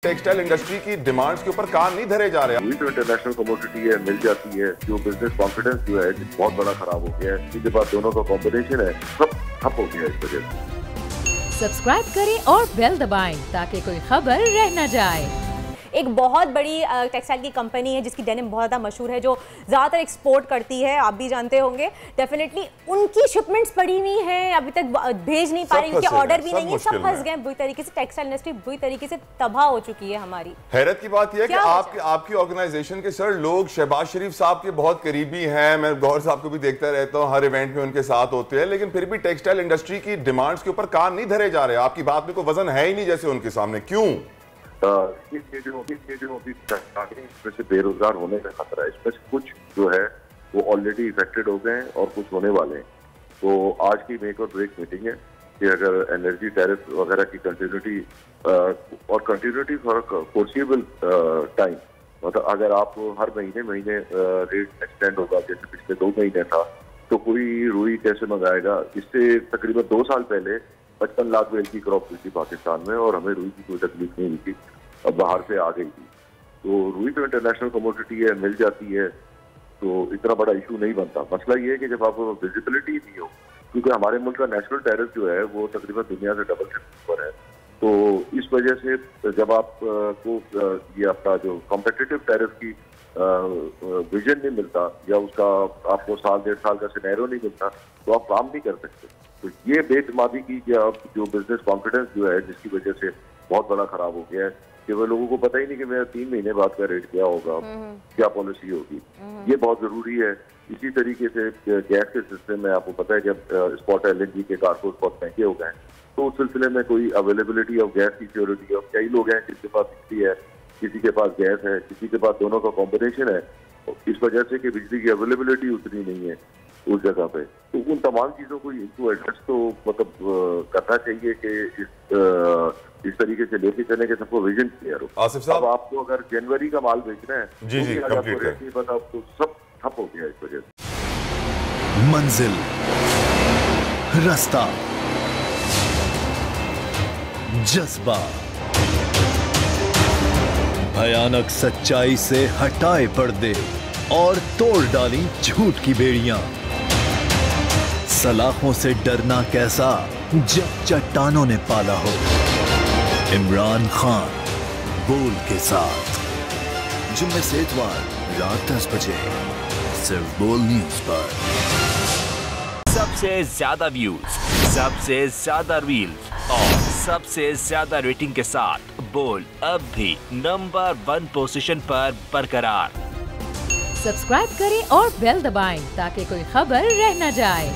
Textile industry की demands के ऊपर कान नहीं धरे जा रहे। वही तो इंटरनेशनल कमोडिटी है, मिल जाती है। जो बिजनेस कॉन्फिडेंस जो है बहुत बड़ा खराब हो गया है। इसके बाद दोनों का कॉम्बिनेशन है, सब ठप हो गया इस वजह से। सब्सक्राइब करें और बेल दबाएं ताकि कोई खबर रह न जाए। एक बहुत बड़ी टेक्सटाइल की कंपनी है जिसकी डेनिम बहुत ज़्यादा मशहूर है, जो ज़्यादातर एक्सपोर्ट करती है, आप भी जानते होंगे। डेफिनेटली उनकी शिपमेंट्स पड़ी हुई हैं, अभी तक भेज नहीं पा रही, उनके ऑर्डर भी नहीं है, सब फंस गए बुरी तरीके से। टेक्सटाइल इंडस्ट्री बुरी तरीके से तबाह हो चुकी है हमारी। हैरत की बात यह है कि आपकी ऑर्गेनाइजेशन के सर लोग शहबाज शरीफ साहब के बहुत करीबी हैं। मैं गौहर साहब को भी देखता रहता हूँ, हर इवेंट में उनके साथ होते हैं, लेकिन फिर भी टेक्सटाइल इंडस्ट्री की डिमांड्स के ऊपर कान नहीं धरे जा रहे। आपकी बात में कोई वजन है ही नहीं जैसे उनके सामने, क्यों? इसमें बेरोजगार होने का खतरा है। इसमें से कुछ जो है वो ऑलरेडी इफेक्टेड हो गए हैं और कुछ होने वाले हैं। तो आज की मेक और ब्रेक मीटिंग है कि अगर एनर्जी टैरिफ वगैरह की कंटिन्यूटी और कंटिन्यूटी फॉर फोर्सिएबल टाइम, मतलब अगर आप हर महीने रेट एक्सटेंड होगा, जैसे पिछले 2 महीने था, तो कोई रुई कैसे मंगाएगा? इससे तकरीबन 2 साल पहले 55 लाख बेल की क्रॉप हुई थी पाकिस्तान में और हमें रुई की कोई तकलीफ नहीं हुई थी, अब बाहर से आ गई थी। तो रुई तो इंटरनेशनल कमोडिटी है, मिल जाती है, तो इतना बड़ा इशू नहीं बनता। मसला ये है कि जब आपको विजिबिलिटी नहीं हो, क्योंकि हमारे मुल्क का नेशनल टैरिफ जो है वो तकरीबन दुनिया से डबल से ऊपर है, तो इस वजह से जब आप को ये आपका जो कॉम्पिटिटिव टैरिफ की विजन नहीं मिलता या उसका आपको 1.5 साल का सिनेरियो नहीं मिलता, तो आप काम नहीं कर सकते। तो ये बेतमादी की जो बिजनेस कॉन्फिडेंस जो है, जिसकी वजह से बहुत बड़ा खराब हो गया है कि वो लोगों को पता ही नहीं कि मेरा 3 महीने बाद का रेट क्या होगा, क्या पॉलिसी होगी। ये बहुत जरूरी है। इसी तरीके से गैस के सिस्टम में आपको पता है कि स्पॉट LNG के कार्गोज बहुत महंगे हो गए हैं, तो उस सिलसिले में कोई अवेलेबिलिटी ऑफ गैस की सिक्योरिटी है। कई लोग हैं जिसके पास बिजली है, किसी के पास गैस है, किसी के पास दोनों का कॉम्बिनेशन है, इस वजह से कि बिजली की अवेलेबिलिटी उतनी नहीं है उस जगह पे। तो उन तमाम चीजों को इनको एड्रेस तो मतलब करना चाहिए कि इस तरीके से लेके चले कि सबको विजन क्लियर हो। आसिफ साहब, अब आपको अगर जनवरी का माल बेचना है जी जी कंप्लीट है, नहीं पता, तो सब ठप हो गया इस वजह से। मंजिल, रास्ता, जज्बा, भयानक सच्चाई से हटाए पर्दे और तोड़ डाली झूठ की बेड़ियां। सलाखों से डरना कैसा जब चट्टानों ने पाला हो। इमरान खान बोल के साथ जुम्मे से इतवार रात 10 बजे सिर्फ बोल न्यूज पर। सबसे ज्यादा व्यूज, सबसे ज्यादा रील्स और सबसे ज्यादा रेटिंग के साथ बोल अब भी नंबर 1 पोजीशन पर बरकरार। सब्सक्राइब करें और बेल दबाएं ताकि कोई खबर रह न जाए।